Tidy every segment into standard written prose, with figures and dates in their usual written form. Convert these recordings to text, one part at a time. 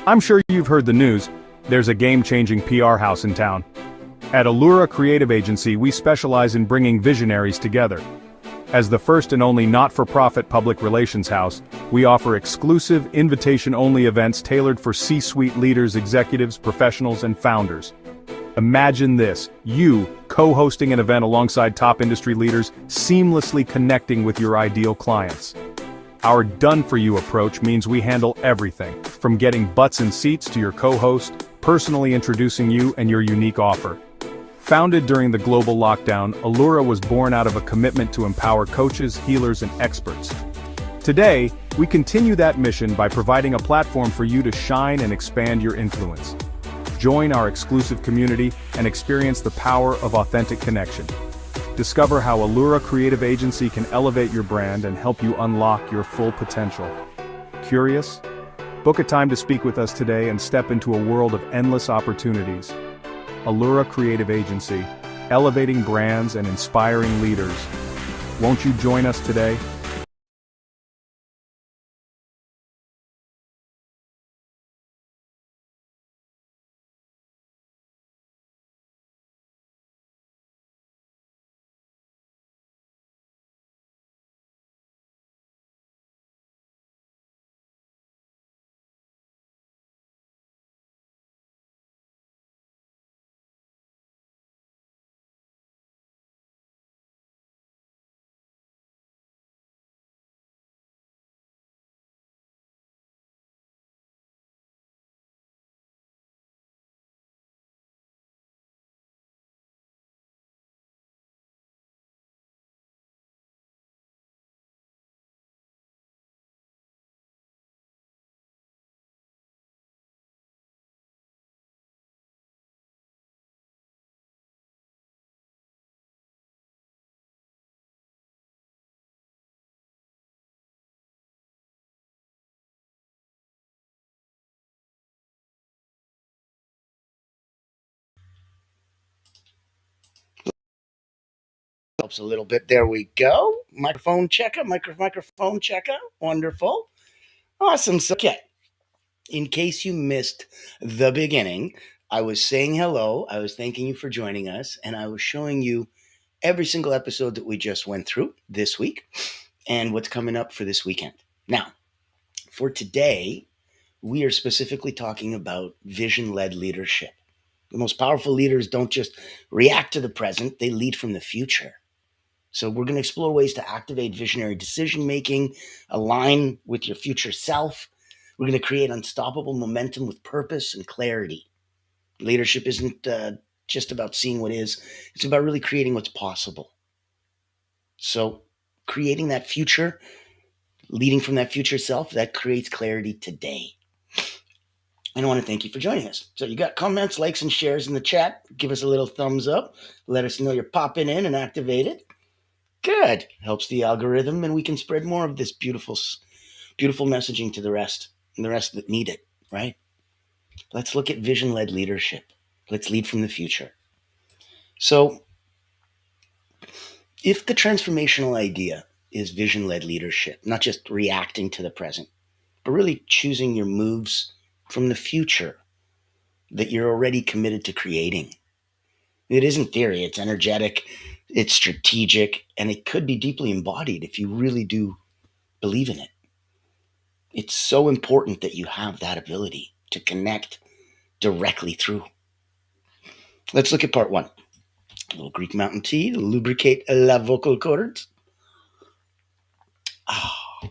I'm sure you've heard the news. There's a game-changing PR house in town. At Allura Creative Agency, we specialize in bringing visionaries together. As the first and only not-for-profit public relations house, we offer exclusive, invitation-only events tailored for C-suite leaders, executives, professionals, and founders. Imagine this, you co-hosting an event alongside top industry leaders, seamlessly connecting with your ideal clients. Our done-for-you approach means we handle everything, from getting butts in seats to your co-host, personally introducing you and your unique offer. Founded during the global lockdown, Allura was born out of a commitment to empower coaches, healers, and experts. Today, we continue that mission by providing a platform for you to shine and expand your influence. Join our exclusive community and experience the power of authentic connection. Discover how Allura Creative Agency can elevate your brand and help you unlock your full potential. Curious? Book a time to speak with us today and step into a world of endless opportunities. Allura Creative Agency, elevating brands and inspiring leaders. Won't you join us today? Helps a little bit. There we go. Microphone checker, microphone checker. Wonderful. Awesome. So, okay, in case you missed the beginning, I was saying hello. I was thanking you for joining us, and I was showing you every single episode that we just went through this week and what's coming up for this weekend. Now, for today, we are specifically talking about vision-led leadership. The most powerful leaders don't just react to the present, they lead from the future. So we're going to explore ways to activate visionary decision making, align with your future self. We're going to create unstoppable momentum with purpose and clarity. Leadership isn't just about seeing what is, it's about really creating what's possible. So creating that future, leading from that future self, that creates clarity today. And I want to thank you for joining us. So you got comments, likes, and shares in the chat. Give us a little thumbs up. Let us know you're popping in and activated. Good. Helps the algorithm, and we can spread more of this beautiful messaging to the rest, and the rest that need it, right? Let's look at vision-led leadership. Let's lead from the future. So, if the transformational idea is vision-led leadership, not just reacting to the present, but really choosing your moves from the future that you're already committed to creating. It isn't theory, it's energetic, it's strategic, and it could be deeply embodied if you really do believe in it. It's so important that you have that ability to connect directly through. Let's look at part one. A little Greek mountain tea to lubricate the vocal cords. Oh.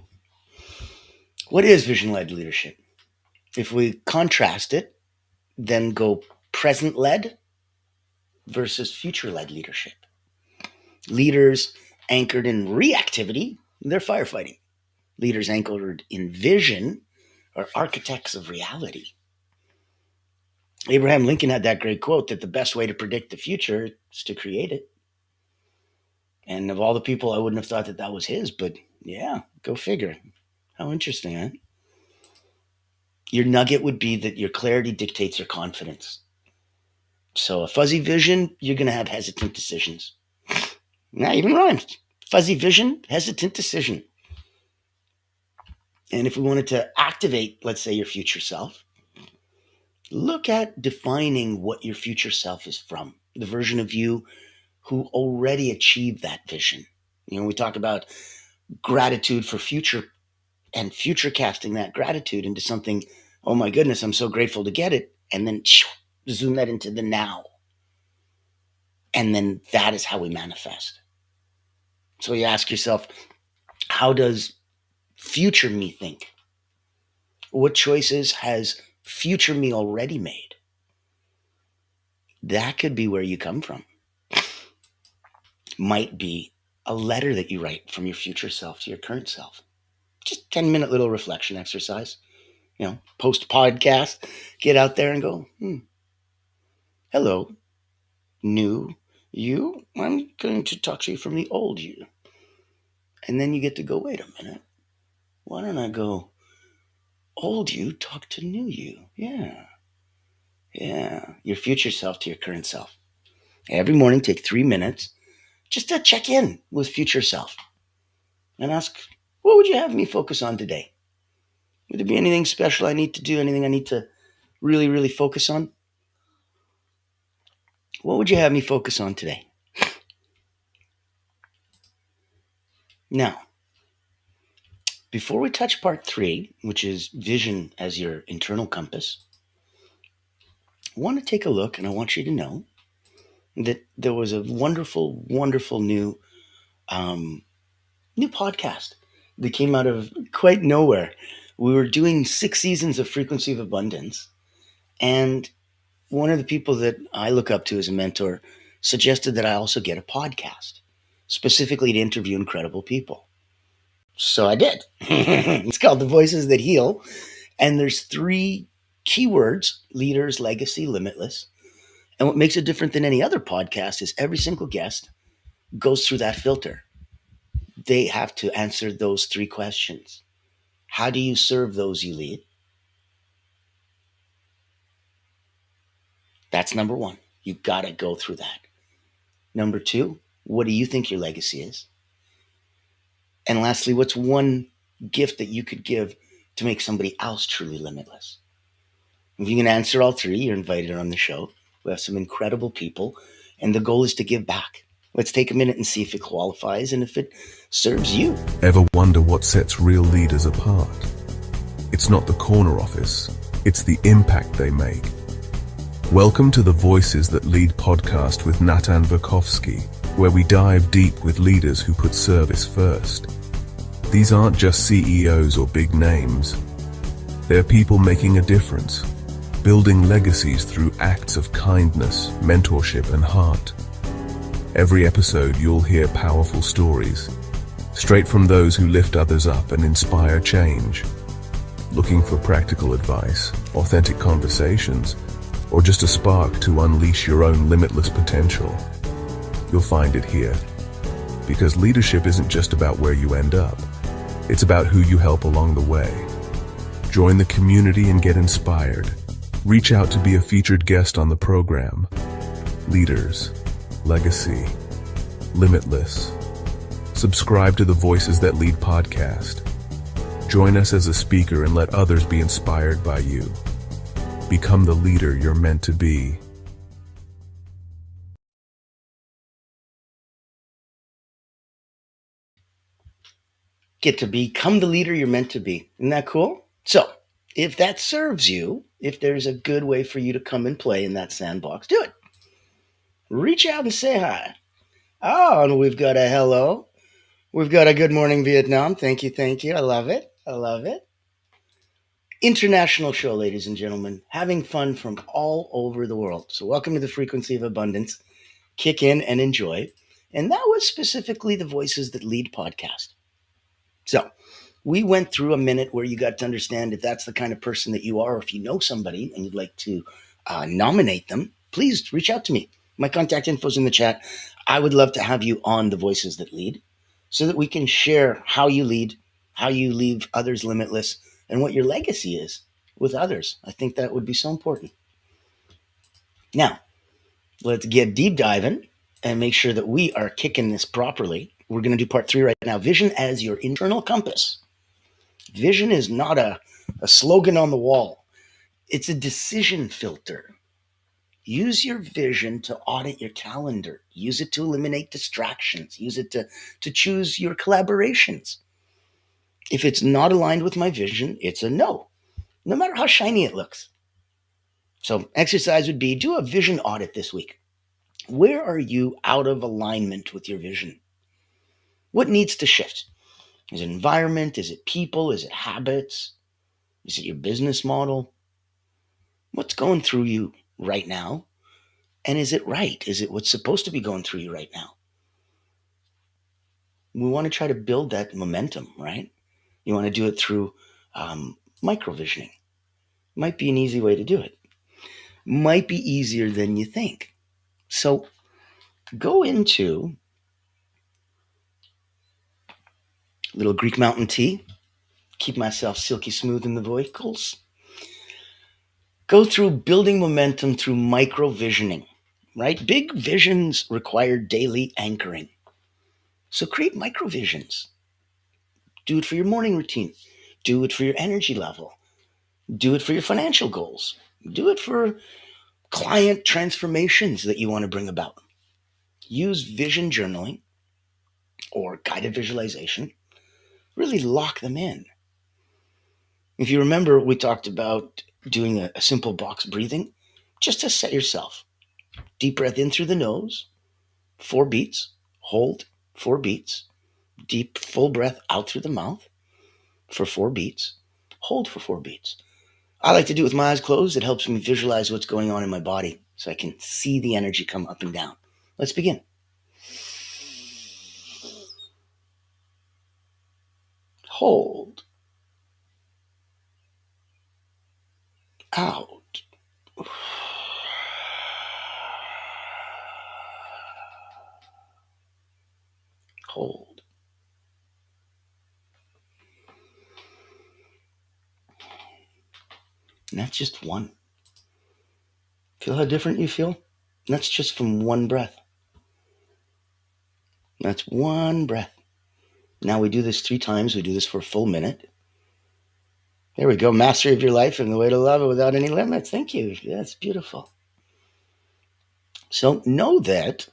What is vision-led leadership? If we contrast it, then go present-led versus future-led leadership. Leaders anchored in reactivity, they're firefighting. Leaders anchored in vision are architects of reality. Abraham Lincoln had that great quote that the best way to predict the future is to create it. And of all the people, I wouldn't have thought that that was his, but yeah, go figure. How interesting, huh? Your nugget would be that your clarity dictates your confidence. So a fuzzy vision, you're going to have hesitant decisions. Not even rhymes. Fuzzy vision, hesitant decision. And if we wanted to activate, let's say, your future self, look at defining what your future self is from, the version of you who already achieved that vision. We talk about gratitude for future and future casting that gratitude into something, oh my goodness, I'm so grateful to get it. And then zoom that into the now. And then that is how we manifest. So you ask yourself, how does future me think? What choices has future me already made? That could be where you come from. Might be a letter that you write from your future self to your current self. Just 10-minute little reflection exercise. Post podcast, get out there and go, hello, new you. I'm going to talk to you from the old you. And then you get to go, wait a minute. Why don't I go, old you, talk to new you? Yeah. Your future self to your current self. Every morning, take 3 minutes just to check in with future self and ask, what would you have me focus on today? Would there be anything special I need to do? Anything I need to really, really focus on? What would you have me focus on today? Now, before we touch part 3, which is vision as your internal compass, I want to take a look, and I want you to know that there was a wonderful, wonderful new podcast that came out of quite nowhere. We were doing 6 seasons of Frequency of Abundance, and one of the people that I look up to as a mentor suggested that I also get a podcast, specifically to interview incredible people. So I did. It's called The Voices That Heal, and there's 3 keywords: leaders, legacy, limitless. And what makes it different than any other podcast is every single guest goes through that filter. They have to answer those 3 questions. How do you serve those you lead? That's number 1. You got to go through that. Number 2, what do you think your legacy is? And lastly, what's one gift that you could give to make somebody else truly limitless? If you can answer all 3, you're invited on the show. We have some incredible people, and the goal is to give back. Let's take a minute and see if it qualifies and if it serves you. Ever wonder what sets real leaders apart? It's not the corner office, it's the impact they make. Welcome to the Voices That Lead podcast with Natan Verkovsky, where we dive deep with leaders who put service first. These aren't just CEOs or big names. They're people making a difference, building legacies through acts of kindness, mentorship, and heart. Every episode you'll hear powerful stories, straight from those who lift others up and inspire change. Looking for practical advice, authentic conversations, or just a spark to unleash your own limitless potential? You'll find it here. Because leadership isn't just about where you end up, it's about who you help along the way. Join the community and get inspired. Reach out to be a featured guest on the program. Leaders, legacy, limitless. Subscribe to the Voices That Lead podcast. Join us as a speaker and let others be inspired by you. Become the leader you're meant to be. Get to become the leader you're meant to be. Isn't that cool? So, if that serves you, if there's a good way for you to come and play in that sandbox, do it. Reach out and say hi. Oh, and we've got a hello. We've got a good morning, Vietnam. Thank you. I love it. International show, ladies and gentlemen. Having fun from all over the world. So welcome to the Frequency of Abundance. Kick in and enjoy. And that was specifically the Voices That Lead podcast. So we went through a minute where you got to understand if that's the kind of person that you are, or if you know somebody and you'd like to nominate them, please reach out to me. My contact info is in the chat. I would love to have you on the Voices That Lead so that we can share how you lead, how you leave others limitless, and what your legacy is with others. I think that would be so important. Now, let's get deep diving and make sure that we are kicking this properly. We're going to do part 3 right now. Vision as your internal compass. Vision is not a slogan on the wall. It's a decision filter. Use your vision to audit your calendar. Use it to eliminate distractions. Use it to choose your collaborations. If it's not aligned with my vision, it's a no, no matter how shiny it looks. So exercise would be, do a vision audit this week. Where are you out of alignment with your vision? What needs to shift? Is it environment? Is it people? Is it habits? Is it your business model? What's going through you right now? And is it right? Is it what's supposed to be going through you right now? We want to try to build that momentum, right? You want to do it through microvisioning. Might be an easy way to do it. Might be easier than you think. So go into a little Greek mountain tea. Keep myself silky smooth in the vocals. Go through building momentum through microvisioning, right? Big visions require daily anchoring. So create microvisions. Do it for your morning routine. Do it for your energy level. Do it for your financial goals. Do it for client transformations that you want to bring about. Use vision journaling or guided visualization. Really lock them in. If you remember, we talked about doing a simple box breathing just to set yourself. Deep breath in through the nose, 4 beats, hold 4 beats, deep full breath out through the mouth for 4 beats, hold for 4 beats. I like to do it with my eyes closed. It helps me visualize what's going on in my body so I can see the energy come up and down. Let's begin. Hold. Out. Hold. And that's just one. Feel how different you feel? That's just from one breath. That's one breath. Now we do this 3 times. We do this for a full minute. There we go. Mastery of your life and the way to love it without any limits. Thank you. That's beautiful. So know that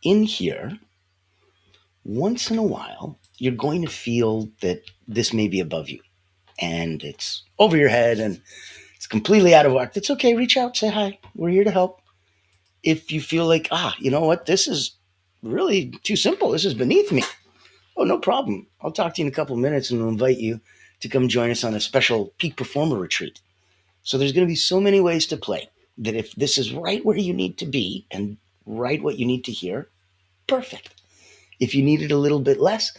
in here, once in a while, you're going to feel that this may be above you and it's over your head and it's completely out of whack. It's okay. Reach out. Say hi. We're here to help. If you feel like, you know what? This is really too simple. This is beneath me. Oh, no problem. I'll talk to you in a couple of minutes and we'll invite you to come join us on a special peak performer retreat. So there's going to be so many ways to play that if this is right where you need to be and right what you need to hear, perfect. If you need it a little bit less,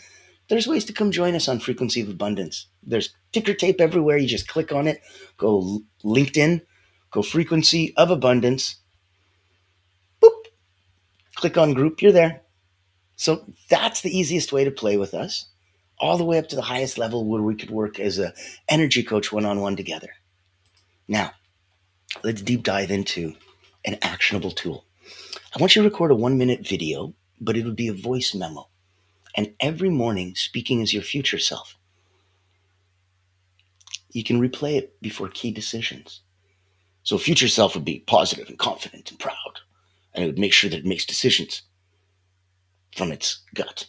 there's ways to come join us on Frequency of Abundance. There's ticker tape everywhere. You just click on it, go LinkedIn, go Frequency of Abundance, boop, click on group, you're there. So that's the easiest way to play with us, all the way up to the highest level where we could work as an energy coach one-on-one together. Now, let's deep dive into an actionable tool. I want you to record a 1-minute video, but it would be a voice memo. And every morning, speaking as your future self. You can replay it before key decisions. So future self would be positive and confident and proud. And it would make sure that it makes decisions from its gut.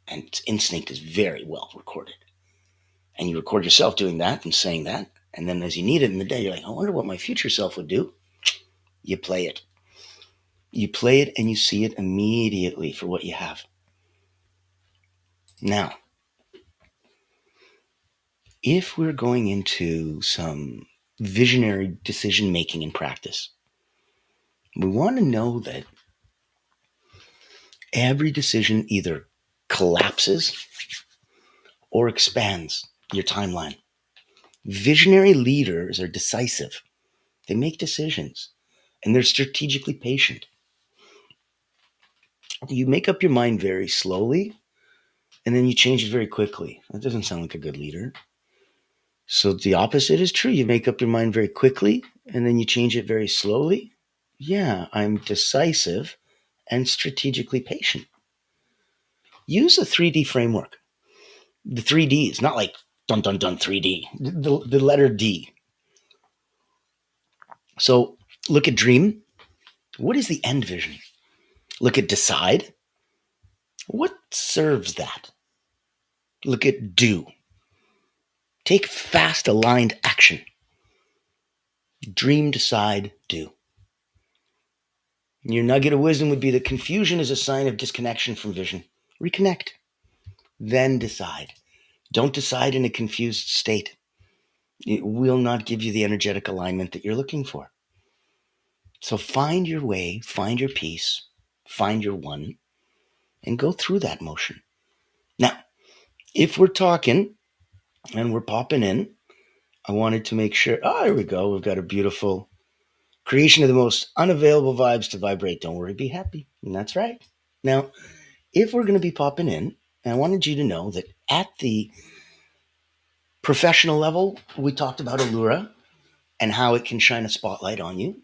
And its instinct is very well recorded. And you record yourself doing that and saying that. And then as you need it in the day, you're like, I wonder what my future self would do. You play it. You play it and you see it immediately for what you have. Now, if we're going into some visionary decision making in practice, we want to know that every decision either collapses or expands your timeline. Visionary leaders are decisive. They make decisions and they're strategically patient. You make up your mind very slowly and then you change it very quickly. That doesn't sound like a good leader. So the opposite is true. You make up your mind very quickly and then you change it very slowly. Yeah, I'm decisive and strategically patient. Use a 3D framework. The 3D is not like dun dun dun 3D. The letter D. So look at dream. What is the end vision? Look at decide. What serves that? Look at do. Take fast, aligned action. Dream, decide, do. Your nugget of wisdom would be that confusion is a sign of disconnection from vision. Reconnect. Then decide. Don't decide in a confused state. It will not give you the energetic alignment that you're looking for. So find your way, find your peace, find your one, and go through that motion. Now, if we're talking and we're popping in, I wanted to make sure. Oh, here we go. We've got a beautiful creation of the most unavailable vibes to vibrate. Don't worry, be happy. And that's right. Now, if we're going to be popping in, I wanted you to know that at the professional level, we talked about Allura and how it can shine a spotlight on you.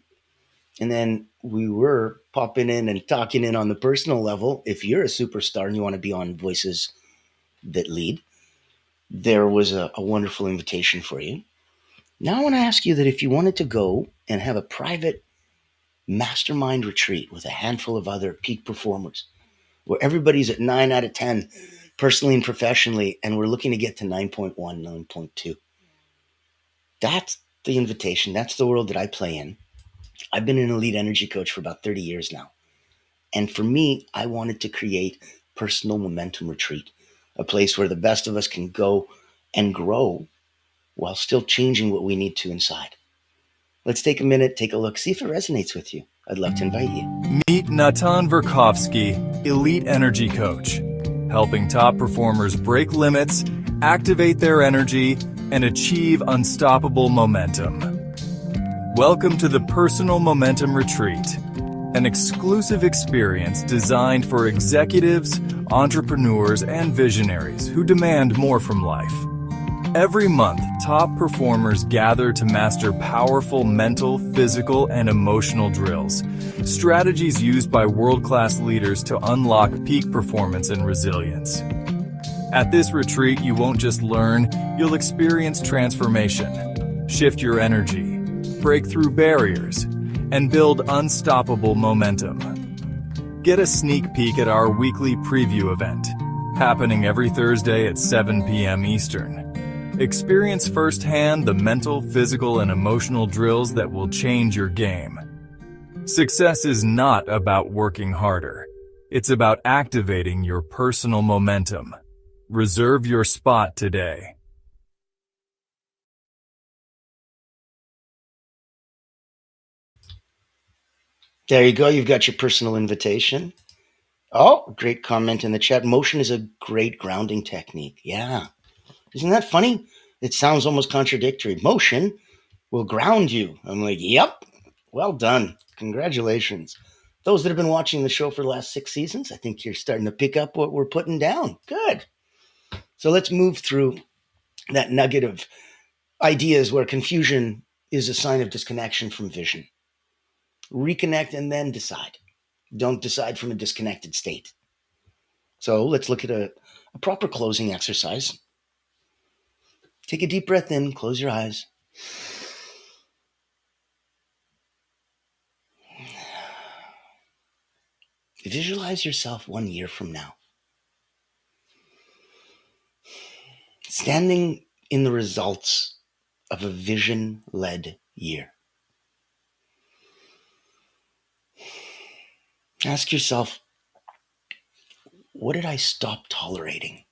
And then we were popping in and talking in on the personal level. If you're a superstar and you want to be on Voices That Lead, there was a wonderful invitation for you. Now I want to ask you that if you wanted to go and have a private mastermind retreat with a handful of other peak performers, where everybody's at 9 out of 10, personally and professionally, and we're looking to get to 9.1, 9.2. That's the invitation. That's the world that I play in. I've been an elite energy coach for about 30 years now. And for me, I wanted to create personal momentum retreat, a place where the best of us can go and grow while still changing what we need to inside. Let's take a minute, take a look, see if it resonates with you. I'd love to invite you. Meet Natan Verkovsky, Elite Energy Coach, helping top performers break limits, activate their energy, and achieve unstoppable momentum. Welcome to the Personal Momentum Retreat, an exclusive experience designed for executives, entrepreneurs, and visionaries who demand more from life. Every month, top performers gather to master powerful mental, physical, and emotional drills, strategies used by world-class leaders to unlock peak performance and resilience. At this retreat, you won't just learn, you'll experience transformation, shift your energy, break through barriers, and build unstoppable momentum. Get a sneak peek at our weekly preview event, happening every Thursday at 7 p.m. Eastern. Experience firsthand the mental, physical, and emotional drills that will change your game. Success is not about working harder. It's about activating your personal momentum. Reserve your spot today. There you go. You've got your personal invitation. Oh, great comment in the chat. Motion is a great grounding technique. Yeah. Isn't that funny? It sounds almost contradictory. Motion will ground you. I'm like, yep. Well done. Congratulations. Those that have been watching the show for the last 6 seasons, I think you're starting to pick up what we're putting down. Good. So let's move through that nugget of ideas where confusion is a sign of disconnection from vision. Reconnect and then decide. Don't decide from a disconnected state. So let's look at a proper closing exercise. Take a deep breath in, close your eyes. Visualize yourself 1 year from now, standing in the results of a vision-led year. Ask yourself, what did I stop tolerating?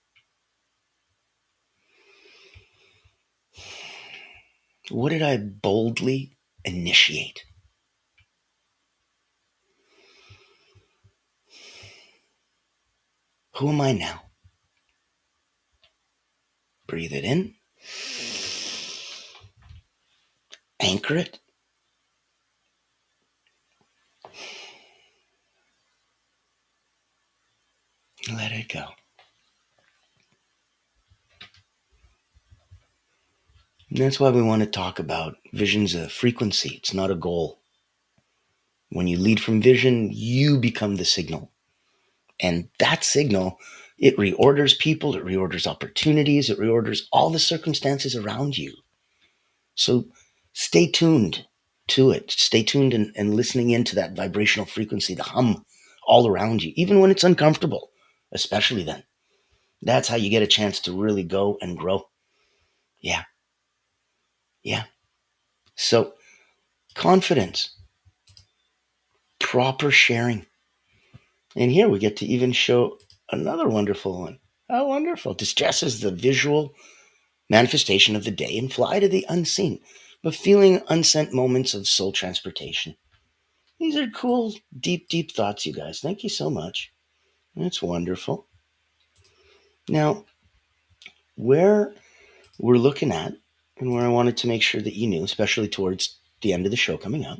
What did I boldly initiate? Who am I now? Breathe it in. Anchor it. Let it go. And that's why we want to talk about vision's a frequency. It's not a goal. When you lead from vision, you become the signal. And that signal, it reorders people, it reorders opportunities, it reorders all the circumstances around you. So stay tuned to it. Stay tuned and listening into that vibrational frequency, the hum all around you, even when it's uncomfortable, especially then. That's how you get a chance to really go and grow. Yeah. Yeah. So, confidence, proper sharing. And here we get to even show another wonderful one. How wonderful. Distress is the visual manifestation of the day and fly to the unseen, but feeling unsent moments of soul transportation. These are cool, deep, deep thoughts, you guys. Thank you so much. That's wonderful. Now, where we're looking at, and where I wanted to make sure that you knew, especially towards the end of the show coming up,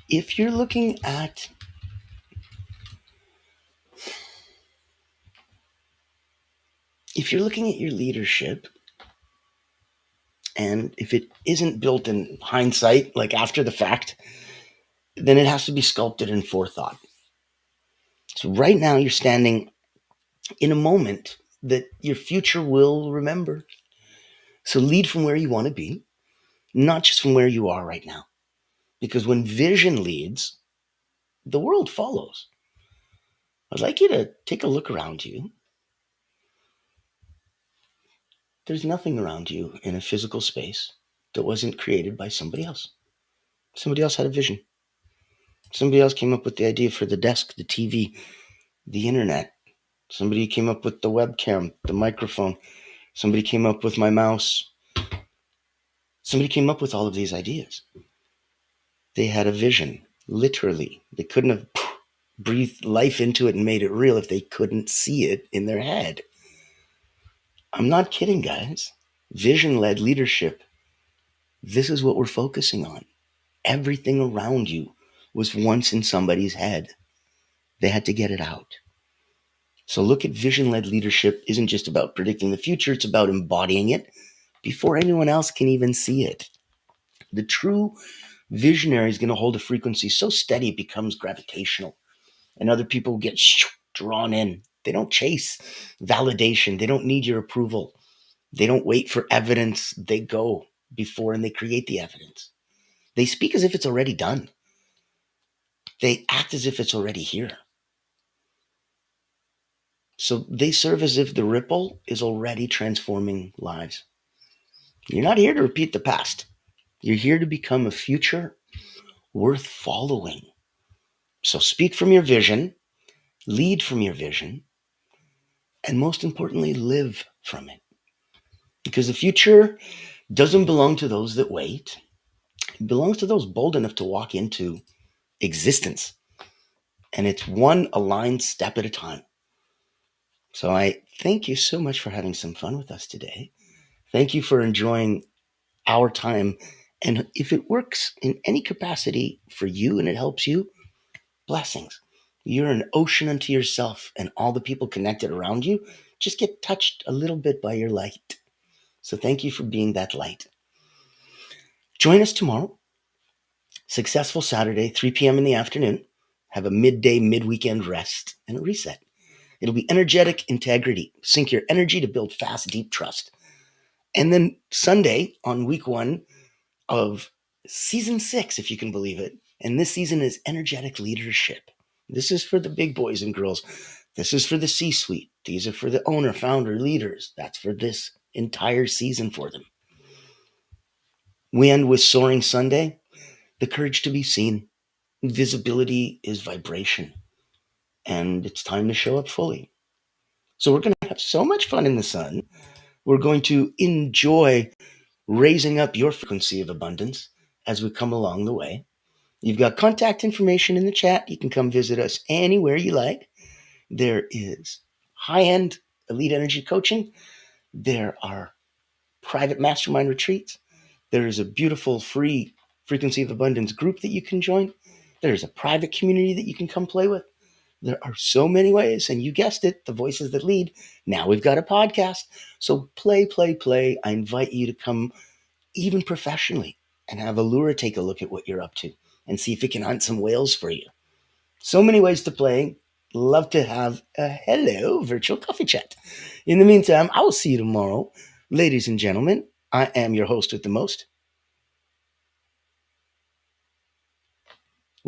if you're looking at your leadership, and if it isn't built in hindsight, like after the fact, then it has to be sculpted in forethought. So right now you're standing in a moment that your future will remember. So lead from where you want to be, not just from where you are right now. Because when vision leads, the world follows. I'd like you to take a look around you. There's nothing around you in a physical space that wasn't created by somebody else. Somebody else had a vision. Somebody else came up with the idea for the desk, the TV, the internet. Somebody came up with the webcam, the microphone. Somebody came up with my mouse. Somebody came up with all of these ideas. They had a vision, literally. They couldn't have breathed life into it and made it real if they couldn't see it in their head. I'm not kidding, guys. Vision-led leadership. This is what we're focusing on. Everything around you was once in somebody's head. They had to get it out. So look at vision-led leadership isn't just about predicting the future, it's about embodying it before anyone else can even see it. The true visionary is going to hold a frequency so steady it becomes gravitational, and other people get drawn in. They don't chase validation. They don't need your approval. They don't wait for evidence. They go before and they create the evidence. They speak as if it's already done. They act as if it's already here. So they serve as if the ripple is already transforming lives. You're not here to repeat the past. You're here to become a future worth following. So speak from your vision, lead from your vision, and most importantly, live from it. Because the future doesn't belong to those that wait. It belongs to those bold enough to walk into existence. And it's one aligned step at a time. So I thank you so much for having some fun with us today. Thank you for enjoying our time. And if it works in any capacity for you and it helps you, blessings. You're an ocean unto yourself, and all the people connected around you just get touched a little bit by your light. So thank you for being that light. Join us tomorrow. Successful Saturday, 3 p.m. in the afternoon. Have a midday, mid-weekend rest and a reset. It'll be energetic integrity. Sync your energy to build fast, deep trust. And then Sunday on week 1 of season 6, if you can believe it. And this season is energetic leadership. This is for the big boys and girls. This is for the C-suite. These are for the owner, founder, leaders. That's for this entire season for them. We end with Soaring Sunday, the courage to be seen. Visibility is vibration. And it's time to show up fully. So we're going to have so much fun in the sun. We're going to enjoy raising up your frequency of abundance as we come along the way. You've got contact information in the chat. You can come visit us anywhere you like. There is high-end elite energy coaching. There are private mastermind retreats. There is a beautiful free frequency of abundance group that you can join. There is a private community that you can come play with. There are so many ways, and you guessed it, the voices that lead. Now we've got a podcast. So play, play, play. I invite you to come even professionally and have Allura take a look at what you're up to and see if it can hunt some whales for you. So many ways to play. Love to have a hello virtual coffee chat. In the meantime, I will see you tomorrow. Ladies and gentlemen, I am your host with the most,